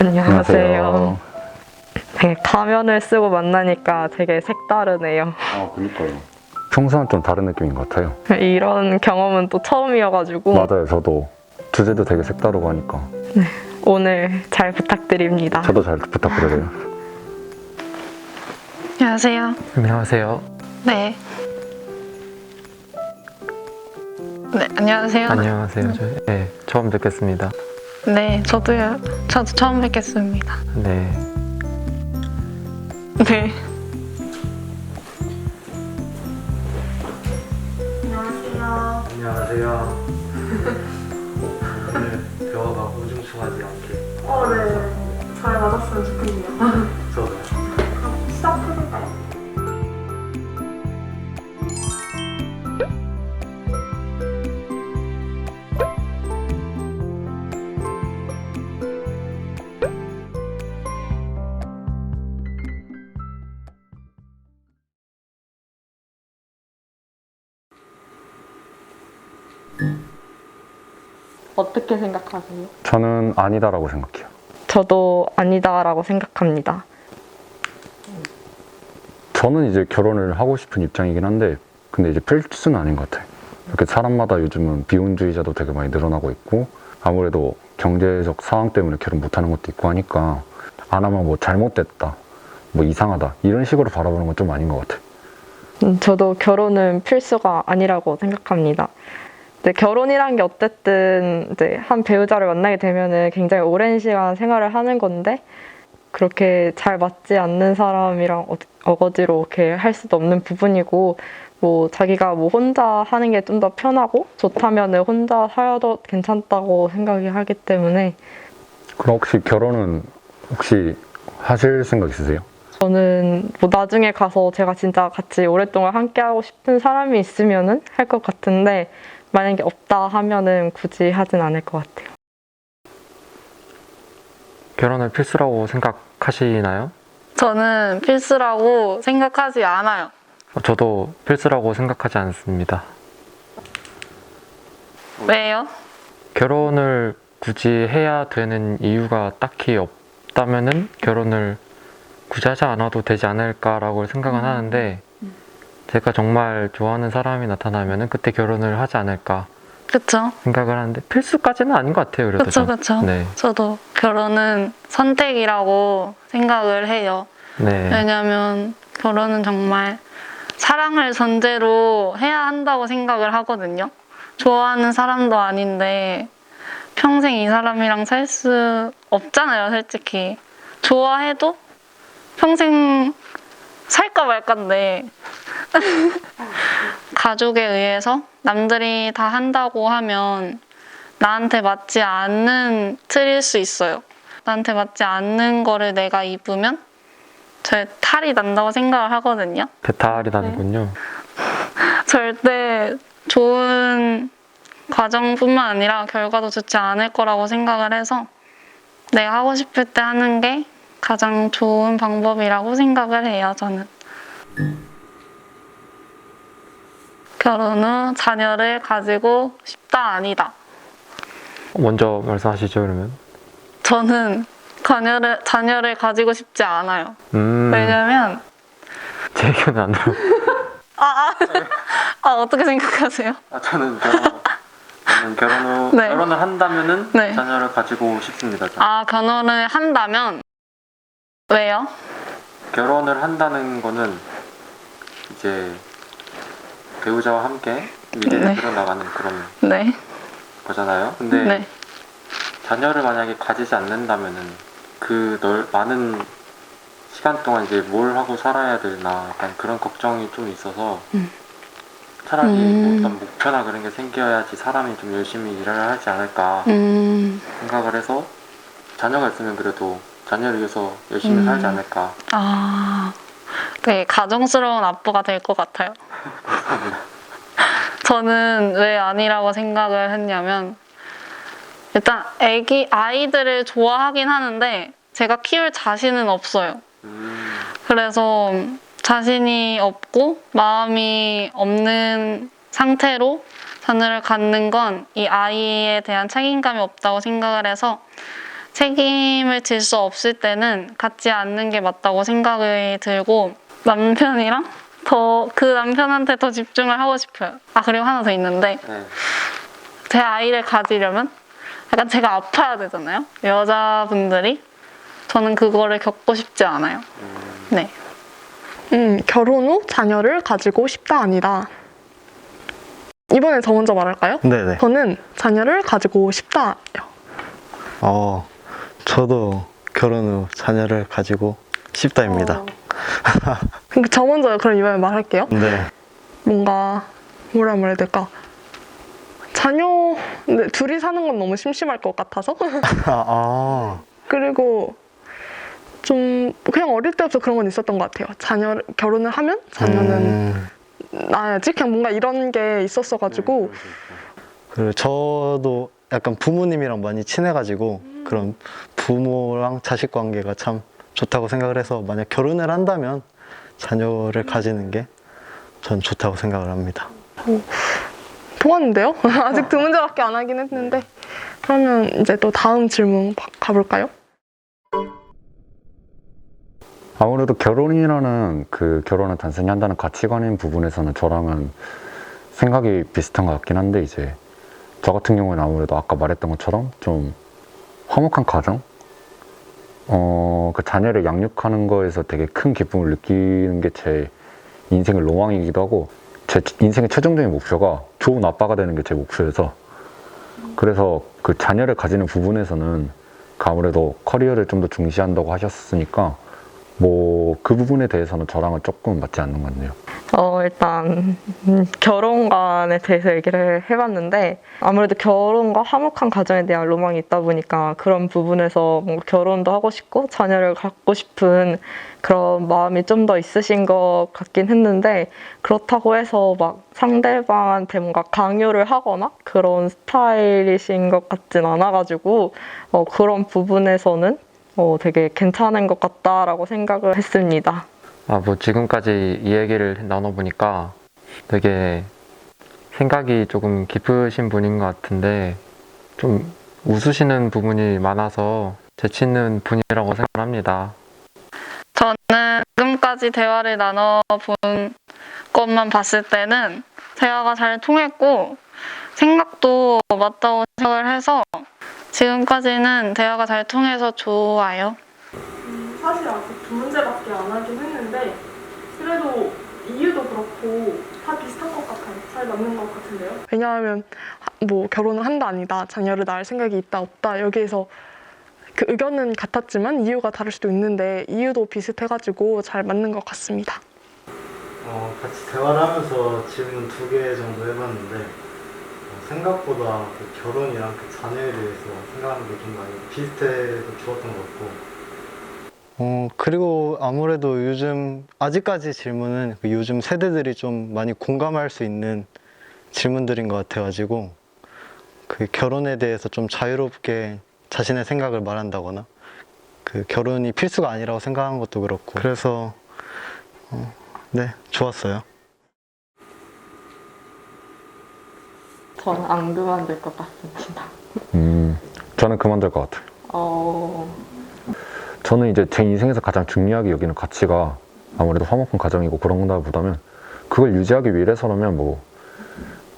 안녕하세요. 네, 가면을 쓰고 만나니까 되게 색다르네요. 그니까요. 평소랑 좀 다른 느낌인 것 같아요. 이런 경험은 또 처음이어가지고 맞아요. 저도 주제도 되게 색다르고 하니까 오늘 잘 부탁드립니다. 저도 잘 부탁드려요. 안녕하세요. 안녕하세요. 네. 네, 안녕하세요. 안녕하세요. 처음 뵙겠습니다. 네, 저도요. 저도 처음 뵙겠습니다. 네. 네. 안녕하세요. 오늘 대화가 우중충하지 않게. 네. 잘 맞았으면 좋겠네요. 저도요. 시작해볼까요? 어떻게 생각하세요? 저는 아니다라고 생각해요. 저도 아니다라고 생각합니다. 저는 이제 결혼을 하고 싶은 입장이긴 한데 근데 이제 필수는 아닌 것 같아요. 이렇게 사람마다 요즘은 비혼주의자도 되게 많이 늘어나고 있고 아무래도 경제적 상황 때문에 결혼 못하는 것도 있고 하니까 안 하면 뭐 잘못됐다, 뭐 이상하다 이런 식으로 바라보는 건 좀 아닌 것 같아요. 저도 결혼은 필수가 아니라고 생각합니다. 근데 결혼이란 게 어쨌든 이제 한 배우자를 만나게 되면은 굉장히 오랜 시간 생활을 하는 건데 그렇게 잘 맞지 않는 사람이랑 어거지로 이렇게 할 수도 없는 부분이고 뭐 자기가 뭐 혼자 하는 게 좀 더 편하고 좋다면은 혼자 살아도 괜찮다고 생각이 하기 때문에 그럼 혹시 결혼은 혹시 하실 생각 있으세요? 저는 뭐 나중에 가서 제가 진짜 같이 오랫동안 함께 하고 싶은 사람이 있으면은 할 것 같은데 만약에 없다 하면은 굳이 하진 않을 것 같아요. 결혼을 필수라고 생각하시나요? 저는 필수라고 생각하지 않아요. 저도 필수라고 생각하지 않습니다. 왜요? 결혼을 굳이 해야 되는 이유가 딱히 없다면은 결혼을 굳이 하지 않아도 되지 않을까라고 생각은 하는데 제가 정말 좋아하는 사람이 나타나면은 그때 결혼을 하지 않을까 그쵸? 생각을 하는데 필수까지는 아닌 것 같아요. 그래도 그쵸, 좀. 그쵸. 네. 저도 결혼은 선택이라고 생각을 해요. 네. 왜냐면 결혼은 정말 사랑을 전제로 해야 한다고 생각을 하거든요. 좋아하는 사람도 아닌데 평생 이 사람이랑 살 수 없잖아요, 솔직히. 좋아해도 평생 살까 말까인데 가족에 의해서 남들이 다 한다고 하면 나한테 맞지 않는 틀일 수 있어요. 나한테 맞지 않는 거를 내가 입으면 제 탈이 난다고 생각을 하거든요. 배탈이 나는군요. 절대 좋은 과정뿐만 아니라 결과도 좋지 않을 거라고 생각을 해서 내가 하고 싶을 때 하는 게 가장 좋은 방법이라고 생각을 해요, 저는. 결혼 후 자녀를 가지고 싶다, 아니다. 먼저 말씀하시죠, 그러면. 저는 자녀를 가지고 싶지 않아요. 음. 왜냐면 제 의견은 안 나요. 어떻게 생각하세요? 저는 결혼 후 네. 결혼을 한다면은 네. 자녀를 가지고 싶습니다. 저는. 결혼을 한다면 왜요? 결혼을 한다는 거는 이제 배우자와 함께 미래를 네. 그려나가는 그런 네. 거잖아요. 근데 네. 자녀를 만약에 가지지 않는다면은 많은 시간 동안 이제 뭘 하고 살아야 되나 약간 그런 걱정이 좀 있어서 차라리 뭐 어떤 목표나 그런 게 생겨야지 사람이 좀 열심히 일을 하지 않을까 생각을 해서 자녀가 있으면 그래도 자녀를 위해서 열심히 살지 않을까. 되게 가정스러운 아빠가 될 것 같아요. 저는 왜 아니라고 생각을 했냐면 일단 아이들을 좋아하긴 하는데 제가 키울 자신은 없어요. 그래서 자신이 없고 마음이 없는 상태로 자녀를 갖는 건 이 아이에 대한 책임감이 없다고 생각을 해서 책임을 질 수 없을 때는 갖지 않는 게 맞다고 생각이 들고 남편이랑 그 남편한테 더 집중을 하고 싶어요. 아, 그리고 하나 더 있는데 네. 제 아이를 가지려면 약간 제가 아파야 되잖아요. 여자분들이. 저는 그거를 겪고 싶지 않아요. 네. 결혼 후 자녀를 가지고 싶다 아니다. 이번에 저 먼저 말할까요? 네네. 저는 자녀를 가지고 싶다요. 저도 결혼 후 자녀를 가지고 싶다입니다. 그러니까 저 먼저 그럼 이번에 말할게요. 네. 뭔가 뭐라 말해야 될까? 자녀 근데 둘이 사는 건 너무 심심할 것 같아서 그리고 좀 그냥 어릴 때부터 그런 건 있었던 것 같아요. 결혼을 하면 자녀는 낳아야지 그냥 뭔가 이런 게 있었어가지고 그리고 저도 약간 부모님이랑 많이 친해가지고 그런 부모랑 자식 관계가 참 좋다고 생각을 해서 만약 결혼을 한다면 자녀를 가지는 게 전 좋다고 생각을 합니다. 통하는데요? 아직 두 문제밖에 안 하긴 했는데 그러면 이제 또 다음 질문 가볼까요? 아무래도 결혼이라는 그 결혼을 단순히 한다는 가치관인 부분에서는 저랑은 생각이 비슷한 것 같긴 한데 이제 저 같은 경우는 아무래도 아까 말했던 것처럼 좀 화목한 가정? 그 자녀를 양육하는 거에서 되게 큰 기쁨을 느끼는 게 제 인생의 로망이기도 하고 제 인생의 최종적인 목표가 좋은 아빠가 되는 게 제 목표여서 그래서 그 자녀를 가지는 부분에서는 아무래도 커리어를 좀 더 중시한다고 하셨으니까 뭐 그 부분에 대해서는 저랑은 조금 맞지 않는 것 같네요. 일단 결혼관에 대해서 얘기를 해봤는데 아무래도 결혼과 화목한 가정에 대한 로망이 있다 보니까 그런 부분에서 뭔가 결혼도 하고 싶고 자녀를 갖고 싶은 그런 마음이 좀 더 있으신 것 같긴 했는데 그렇다고 해서 막 상대방한테 뭔가 강요를 하거나 그런 스타일이신 것 같진 않아가지고 그런 부분에서는 되게 괜찮은 것 같다라고 생각을 했습니다. 뭐 지금까지 이 얘기를 나눠보니까 되게 생각이 조금 깊으신 분인 것 같은데 좀 웃으시는 부분이 많아서 재치 있는 분이라고 생각합니다. 저는 지금까지 대화를 나눠본 것만 봤을 때는 대화가 잘 통했고 생각도 맞다고 생각을 해서 지금까지는 대화가 잘 통해서 좋아요. 사실 아직 두 문제밖에 안 하긴 했는데 그래도 이유도 그렇고 다 비슷한 것 같아요. 잘 맞는 것 같은데요? 왜냐하면 뭐 결혼을 한다 아니다, 자녀를 낳을 생각이 있다 없다 여기에서 그 의견은 같았지만 이유가 다를 수도 있는데 이유도 비슷해가지고 잘 맞는 것 같습니다. 같이 대화를 하면서 질문 2개 정도 해봤는데 생각보다 그 결혼이랑 그 자녀에 대해서 생각하는 게 좀 많이 비슷해서 좋았던 것 같고 그리고 아무래도 요즘 아직까지 질문은 그 요즘 세대들이 좀 많이 공감할 수 있는 질문들인 것 같아가지고 그 결혼에 대해서 좀 자유롭게 자신의 생각을 말한다거나 그 결혼이 필수가 아니라고 생각한 것도 그렇고 그래서 네 좋았어요. 저는 안 그만둘 것 같습니다. 저는 그만둘 것 같아요. 저는 이제 제 인생에서 가장 중요하게 여기는 가치가 아무래도 화목한 가정이고 그런 거보다는 그걸 유지하기 위해서라면 뭐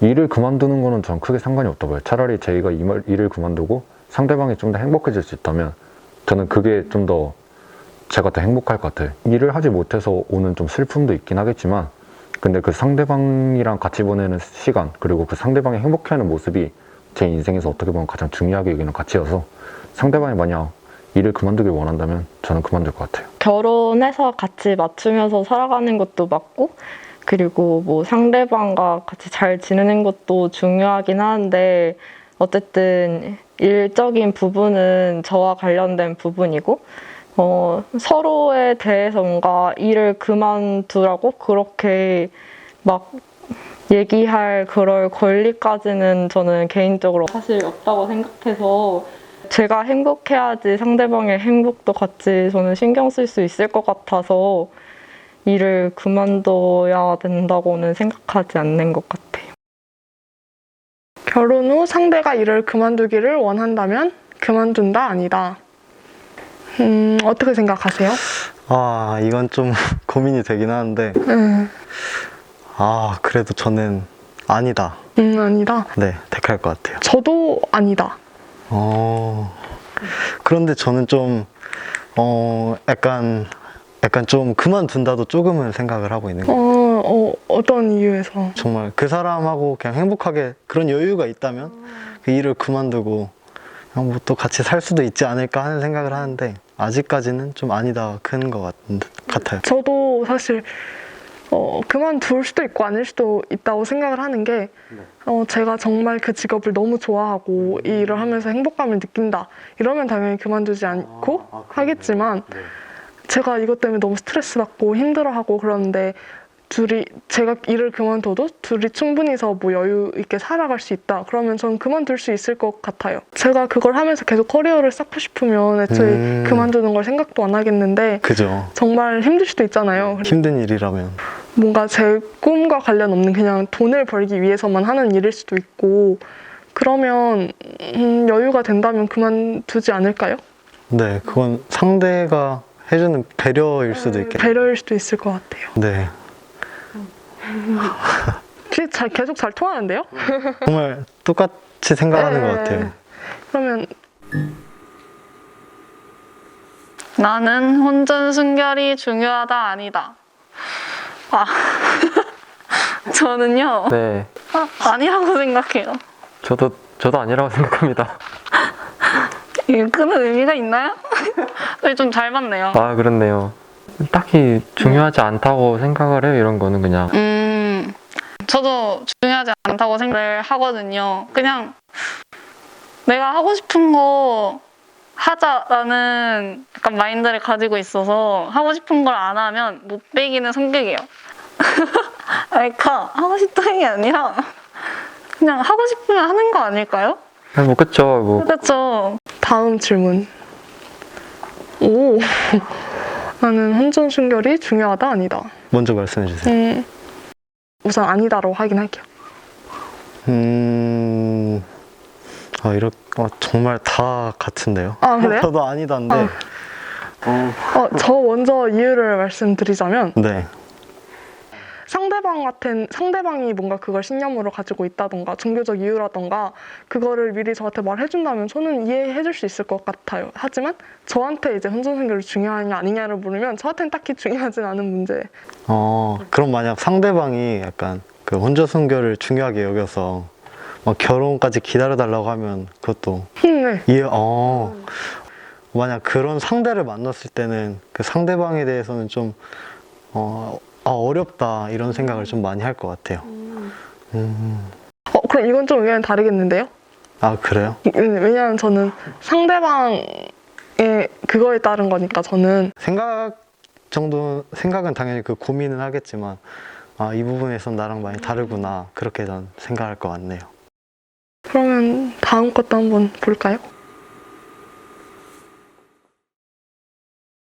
일을 그만두는 거는 전 크게 상관이 없다고 봐요. 차라리 저희가 일을 그만두고 상대방이 좀 더 행복해질 수 있다면 저는 그게 좀 더 제가 더 행복할 것 같아요. 일을 하지 못해서 오는 좀 슬픔도 있긴 하겠지만 근데 그 상대방이랑 같이 보내는 시간 그리고 그 상대방이 행복해하는 모습이 제 인생에서 어떻게 보면 가장 중요하게 여기는 가치여서 상대방이 만약 일을 그만두길 원한다면 저는 그만둘 것 같아요. 결혼해서 같이 맞추면서 살아가는 것도 맞고 그리고 뭐 상대방과 같이 잘 지내는 것도 중요하긴 하는데 어쨌든 일적인 부분은 저와 관련된 부분이고 서로에 대해서 뭔가 일을 그만두라고 그렇게 막 얘기할 그럴 권리까지는 저는 개인적으로 사실 없다고 생각해서 제가 행복해야지 상대방의 행복도 같이 저는 신경 쓸 수 있을 것 같아서 일을 그만둬야 된다고는 생각하지 않는 것 같아요. 결혼 후 상대가 일을 그만두기를 원한다면 그만둔다 아니다. 어떻게 생각하세요? 아, 이건 좀 고민이 되긴 하는데, 그래도 저는 아니다. 아니다. 네, 택할 것 같아요. 저도 아니다. 그런데 저는 좀, 약간 좀 그만둔다도 조금은 생각을 하고 있는 거예요. 어떤 이유에서? 정말 그 사람하고 그냥 행복하게 그런 여유가 있다면 그 일을 그만두고 그냥 뭐 또 같이 살 수도 있지 않을까 하는 생각을 하는데 아직까지는 좀 아니다 큰 것 같아요. 저도 사실 그만둘 수도 있고 아닐 수도 있다고 생각을 하는 게 제가 정말 그 직업을 너무 좋아하고 이 일을 하면서 행복감을 느낀다 이러면 당연히 그만두지 않고 하겠지만 제가 이것 때문에 너무 스트레스 받고 힘들어하고 그러는데 제가 일을 그만둬도 둘이 충분히서 뭐 여유 있게 살아갈 수 있다 그러면 전 그만둘 수 있을 것 같아요. 제가 그걸 하면서 계속 커리어를 쌓고 싶으면 애초에 그만두는 걸 생각도 안 하겠는데 그죠. 정말 힘들 수도 있잖아요. 힘든 일이라면. 뭔가 제 꿈과 관련 없는 그냥 돈을 벌기 위해서만 하는 일일 수도 있고 그러면 여유가 된다면 그만두지 않을까요? 네, 그건 상대가 해주는 배려일 수도 있겠네요. 배려일 수도 있을 것 같아요. 네, 계속 잘 통하는데요? 정말 똑같이 생각하는 것 같아요. 그러면 나는 혼전 순결이 중요하다 아니다. 저는요. 네, 아니라고 생각해요. 저도 아니라고 생각합니다. 이게 끄는 의미가 있나요? 좀 잘 맞네요. 아, 그렇네요. 딱히 중요하지 않다고 생각을 해요. 이런 거는 그냥. 저도 중요하지 않다고 생각을 하거든요. 그냥 내가 하고 싶은 거 하자라는 약간 마인드를 가지고 있어서 하고 싶은 걸 안 하면 못 빼기는 성격이에요. 그러니까 하고 싶다는 게 아니라 그냥 하고 싶으면 하는 거 아닐까요? 뭐 그쵸. 뭐 그렇죠. 다음 질문. 오, 나는 혼전 순결이 중요하다 아니다. 먼저 말씀해 주세요. 우선 아니다로 하긴 할게요. 정말 다 같은데요? 아, 그래요? 저도 아니다인데. 저 먼저 이유를 말씀드리자면 네. 상대방이 뭔가 그걸 신념으로 가지고 있다던가 종교적 이유라던가 그거를 미리 저한테 말해준다면 저는 이해해줄 수 있을 것 같아요. 하지만 저한테 이제 혼전순결이 중요하냐 아니냐를 물으면 저한테는 딱히 중요하진 않은 문제. 그럼 만약 상대방이 약간 그 혼전순결을 중요하게 여겨서 막 결혼까지 기다려달라고 하면 그것도 네. 만약 그런 상대를 만났을 때는 그 상대방에 대해서는 좀 어렵다 이런 생각을 좀 많이 할 것 같아요. 그럼 이건 좀 의견이 다르겠는데요? 아, 그래요? 왜냐하면 저는 상대방의 그거에 따른 거니까 저는 생각은 당연히 그 고민은 하겠지만 이 부분에선 나랑 많이 다르구나 그렇게 전 생각할 것 같네요. 그러면 다음 것도 한번 볼까요?